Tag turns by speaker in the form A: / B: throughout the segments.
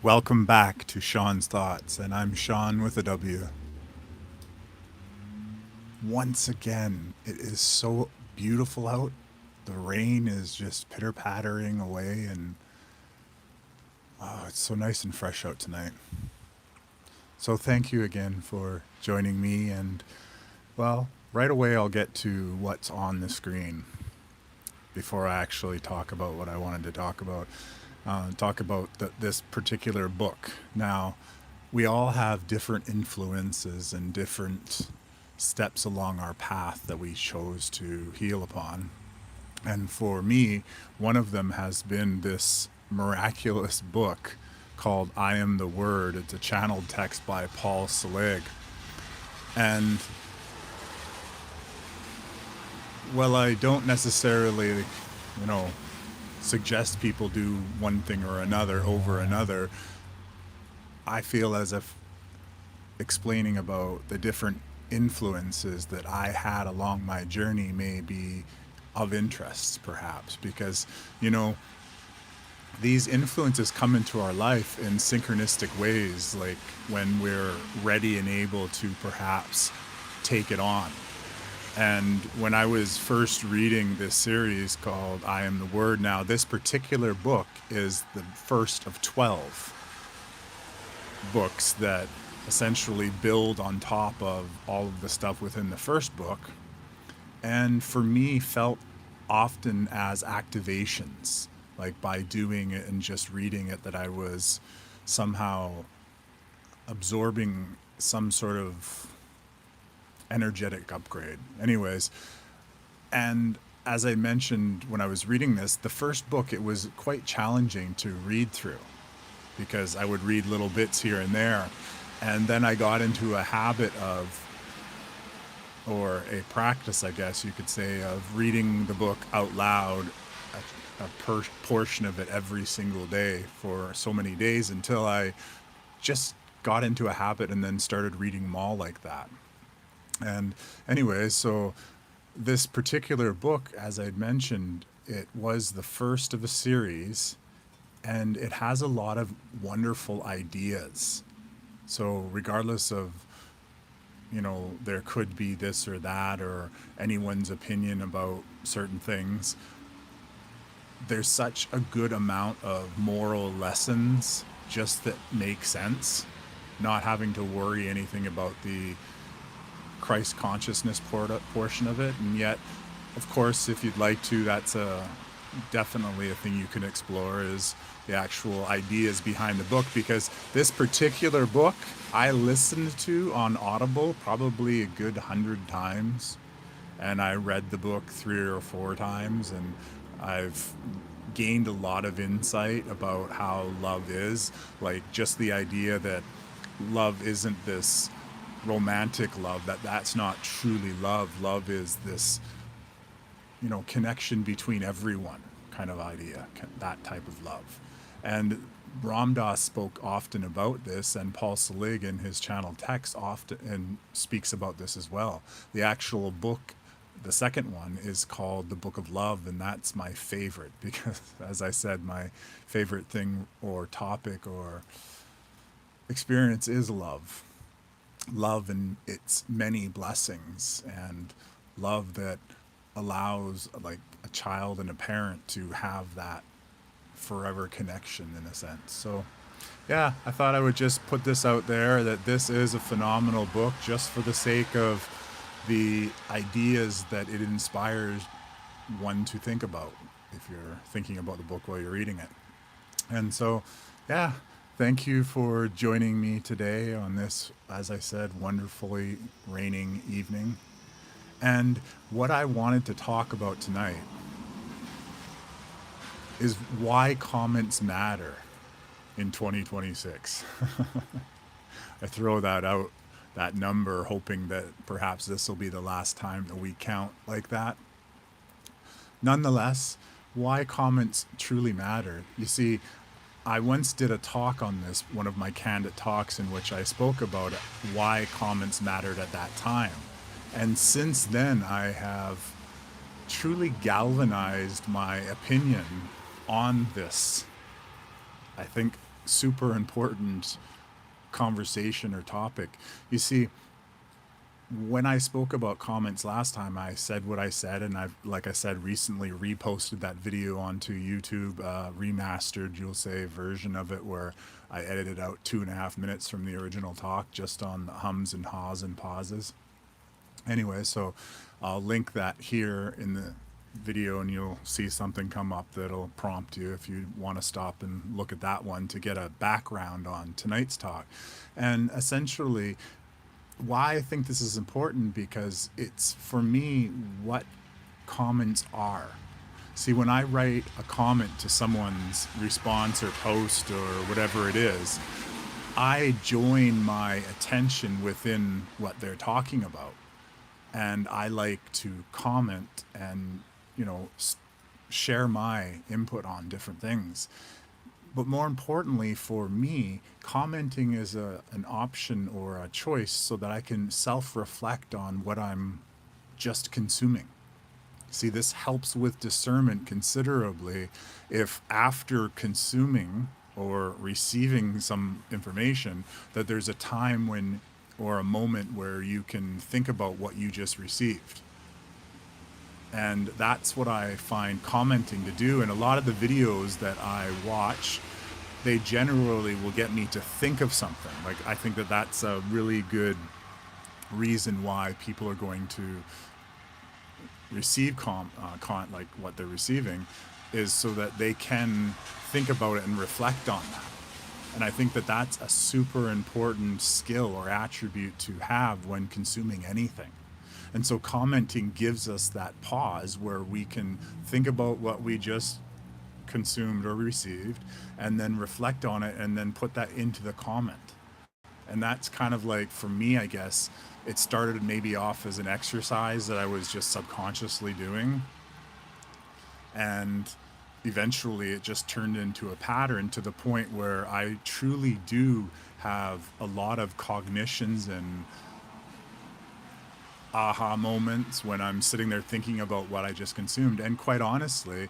A: Welcome back to Sean's Thoughts, and I'm Shawn with a W. Once again, it is so beautiful out. The rain is just pitter pattering away, and oh, it's so nice and fresh out tonight. So, thank you again for joining me. And, well, right away, I'll get to what's on the screen before I actually talk about what I wanted to talk about. Talk about this particular book. Now, we all have different influences and different steps along our path that we chose to heal upon. And for me, one of them has been this miraculous book called I Am the Word. It's a channeled text by Paul Selig. And, well, I don't necessarily, suggest people do one thing or another over another. I feel as if explaining about the different influences that I had along my journey may be of interest, perhaps, because, these influences come into our life in synchronistic ways, like when we're ready and able to perhaps take it on. And when I was first reading this series called I Am the Word, now this particular book is the first of 12 books that essentially build on top of all of the stuff within the first book. And for me, felt often as activations, like by doing it and just reading it, that I was somehow absorbing some sort of energetic upgrade. Anyways, and as I mentioned when I was reading this, the first book, it was quite challenging to read through because I would read little bits here and there. And then I got into a habit of, or a practice, I guess you could say, of reading the book out loud, a portion of it every single day for so many days until I just got into a habit and then started reading them all like that. And anyways, so this particular book, as I'd mentioned, it was the first of a series, and it has a lot of wonderful ideas. So regardless of, there could be this or that or anyone's opinion about certain things, there's such a good amount of moral lessons just that make sense, not having to worry anything about the Christ consciousness portion of it. And yet, of course, if you'd like to, that's definitely a thing you can explore, is the actual ideas behind the book, because this particular book I listened to on Audible probably a good 100 times, and I read the book 3 or 4 times, and I've gained a lot of insight about how love is, like just the idea that love isn't this romantic love, that's not truly love. Love is this, connection between everyone kind of idea, that type of love. And Ram Dass spoke often about this, and Paul Selig in his channel text often and speaks about this as well. The actual book, the second one, is called The Book of Love, and that's my favorite because, as I said, my favorite thing or topic or experience is love. Love and its many blessings, and love that allows like a child and a parent to have that forever connection in a sense. So yeah, I thought I would just put this out there, that this is a phenomenal book just for the sake of the ideas that it inspires one to think about if you're thinking about the book while you're reading it. And so, yeah, thank you for joining me today on this, as I said, wonderfully raining evening. And what I wanted to talk about tonight is why comments matter in 2026. I throw that out, that number, hoping that perhaps this will be the last time that we count like that. Nonetheless, why comments truly matter. You see, I once did a talk on this, one of my candid talks, in which I spoke about it, why comments mattered at that time. And since then, I have truly galvanized my opinion on this. I think super important conversation or topic. You see, when I spoke about comments last time, I said what I said, and I've, like I said, recently reposted that video onto YouTube, remastered, you'll say, version of it, where I edited out 2.5 minutes from the original talk just on the hums and haws and pauses. Anyway, so I'll link that here in the video, and you'll see something come up that'll prompt you if you want to stop and look at that one to get a background on tonight's talk. And essentially, why I think this is important, because it's, for me, what comments are. See, when I write a comment to someone's response or post or whatever it is, I join my attention within what they're talking about. And I like to comment and, share my input on different things. But more importantly, for me, commenting is an option or a choice so that I can self-reflect on what I'm just consuming. See, this helps with discernment considerably if after consuming or receiving some information, that there's a time when, or a moment where you can think about what you just received. And that's what I find commenting to do. And a lot of the videos that I watch, they generally will get me to think of something. Like, I think that that's a really good reason why people are going to receive like what they're receiving, is so that they can think about it and reflect on that. And I think that that's a super important skill or attribute to have when consuming anything. And so commenting gives us that pause where we can think about what we just consumed or received, and then reflect on it, and then put that into the comment. And that's kind of like, for me, I guess, it started maybe off as an exercise that I was just subconsciously doing. And eventually it just turned into a pattern, to the point where I truly do have a lot of cognitions and aha moments when I'm sitting there thinking about what I just consumed. And quite honestly,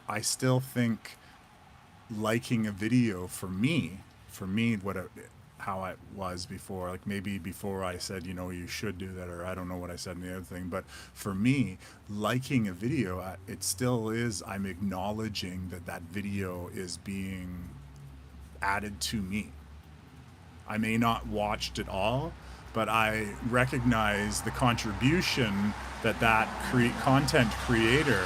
A: I still think liking a video, for me, how it was before, like maybe before I said, you should do that, or I don't know what I said in the other thing, but for me, liking a video, it still is, I'm acknowledging that video is being added to me. I may not watched it all, but I recognize the contribution that content creator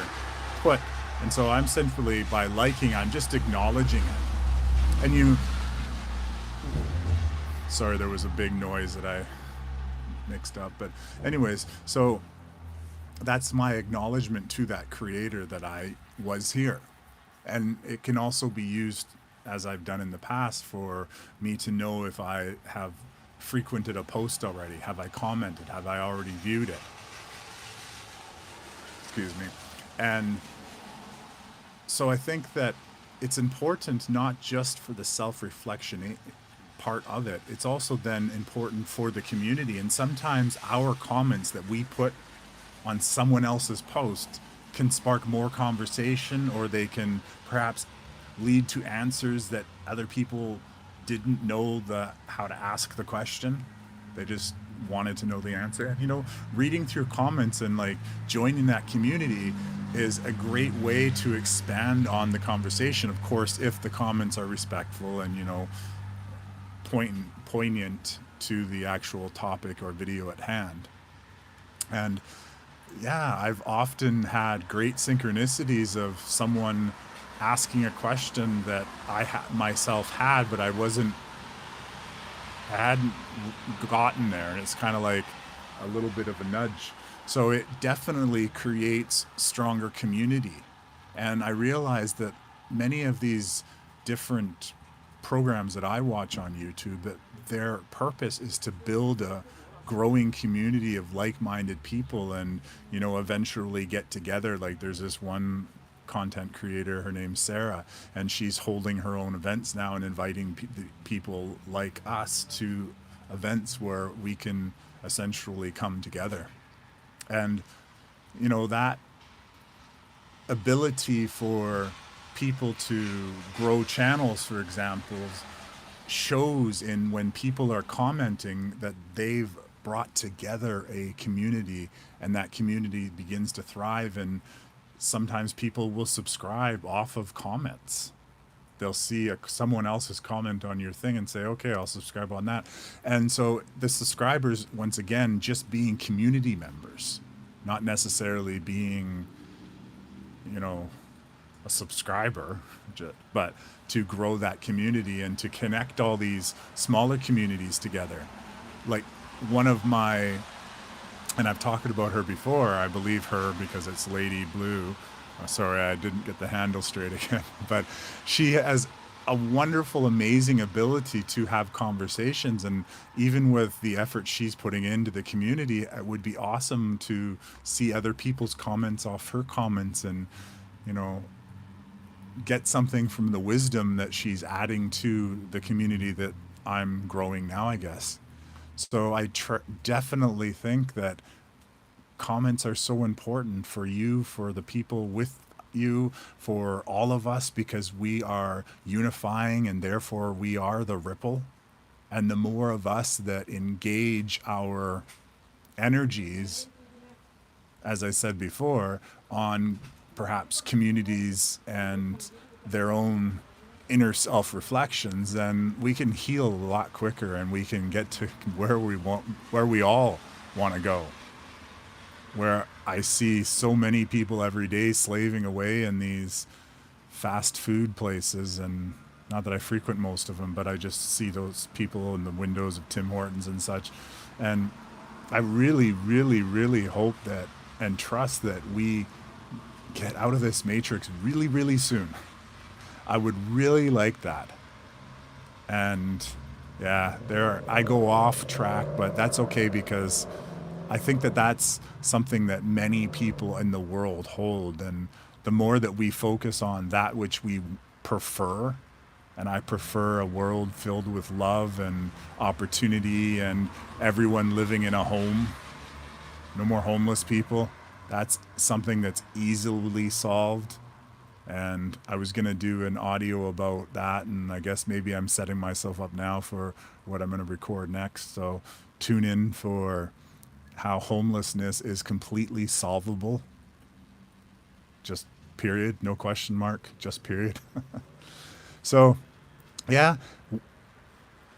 A: put. And so I'm simply, by liking, I'm just acknowledging it. And sorry, there was a big noise that I mixed up. But anyways, so that's my acknowledgement to that creator that I was here. And it can also be used, as I've done in the past, for me to know if I have frequented a post already. Have I commented? Have I already viewed it? Excuse me. And so I think that it's important not just for the self-reflection part of it. It's also then important for the community. And sometimes our comments that we put on someone else's post can spark more conversation, or they can perhaps lead to answers that other people didn't know how to ask the question. They just wanted to know the answer. And reading through comments and like joining that community is a great way to expand on the conversation. Of course, if the comments are respectful and poignant to the actual topic or video at hand. And yeah, I've often had great synchronicities of someone asking a question that I myself had, but I hadn't gotten there. And it's kind of like a little bit of a nudge. So it definitely creates stronger community. And I realized that many of these different programs that I watch on YouTube, that their purpose is to build a growing community of like-minded people, and eventually get together. Like, there's this one content creator, her name's Sarah, and she's holding her own events now and inviting people like us to events where we can essentially come together. And that ability for people to grow channels, for example, shows in when people are commenting that they've brought together a community, and that community begins to thrive. And sometimes people will subscribe off of comments. They'll see someone else's comment on your thing and say, okay, I'll subscribe on that. And so the subscribers, once again, just being community members, not necessarily being, you know, a subscriber, but to grow that community and to connect all these smaller communities together. Like one of my, and I've talked about her before, I believe her because it's Lady Blue. Oh, sorry, I didn't get the handle straight again. But she has a wonderful, amazing ability to have conversations. And even with the effort she's putting into the community, it would be awesome to see other people's comments off her comments and, you know, get something from the wisdom that she's adding to the community that I'm growing now, I guess. So I definitely think that comments are so important for you, for the people with you, for all of us, because we are unifying and therefore we are the ripple. And the more of us that engage our energies, as I said before, on perhaps communities and their own inner self reflections, then we can heal a lot quicker and we can get to where we all want to go. Where I see so many people every day slaving away in these fast food places, and not that I frequent most of them, but I just see those people in the windows of Tim Hortons and such. And I really, really, really hope that and trust that we get out of this matrix really, really soon. I would really like that. And yeah, I go off track, but that's okay, because I think that that's something that many people in the world hold. And the more that we focus on that which we prefer, and I prefer a world filled with love and opportunity and everyone living in a home, no more homeless people. That's something that's easily solved. And I was going to do an audio about that, and I guess maybe I'm setting myself up now for what I'm going to record next. So tune in for how homelessness is completely solvable. Just period, no question mark, just period. So, yeah,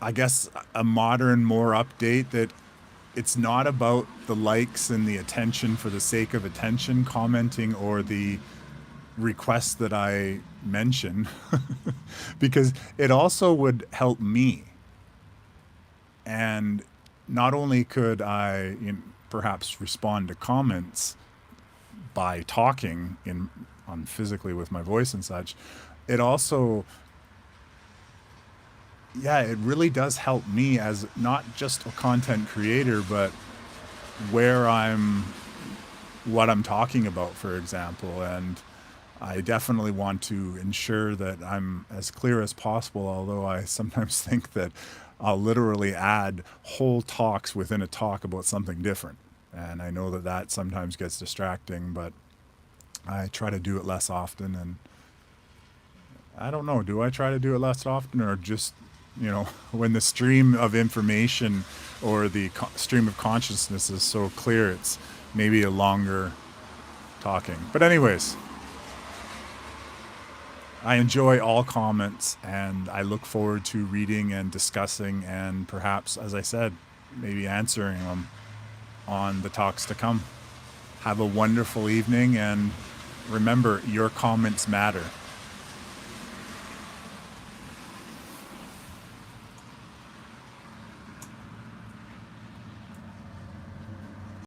A: I guess a modern, more update that it's not about the likes and the attention for the sake of attention, commenting, or the requests that I mention, because it also would help me. And not only could I perhaps respond to comments by talking on physically with my voice and such, it also, yeah, it really does help me as not just a content creator, but what I'm talking about, for example. And I definitely want to ensure that I'm as clear as possible, although I sometimes think that I'll literally add whole talks within a talk about something different. And I know that that sometimes gets distracting, but I try to do it less often. And I don't know, do I try to do it less often, or just, when the stream of information or the stream of consciousness is so clear, it's maybe a longer talking. But anyways, I enjoy all comments, and I look forward to reading and discussing and perhaps, as I said, maybe answering them on the talks to come. Have a wonderful evening, and remember, your comments matter.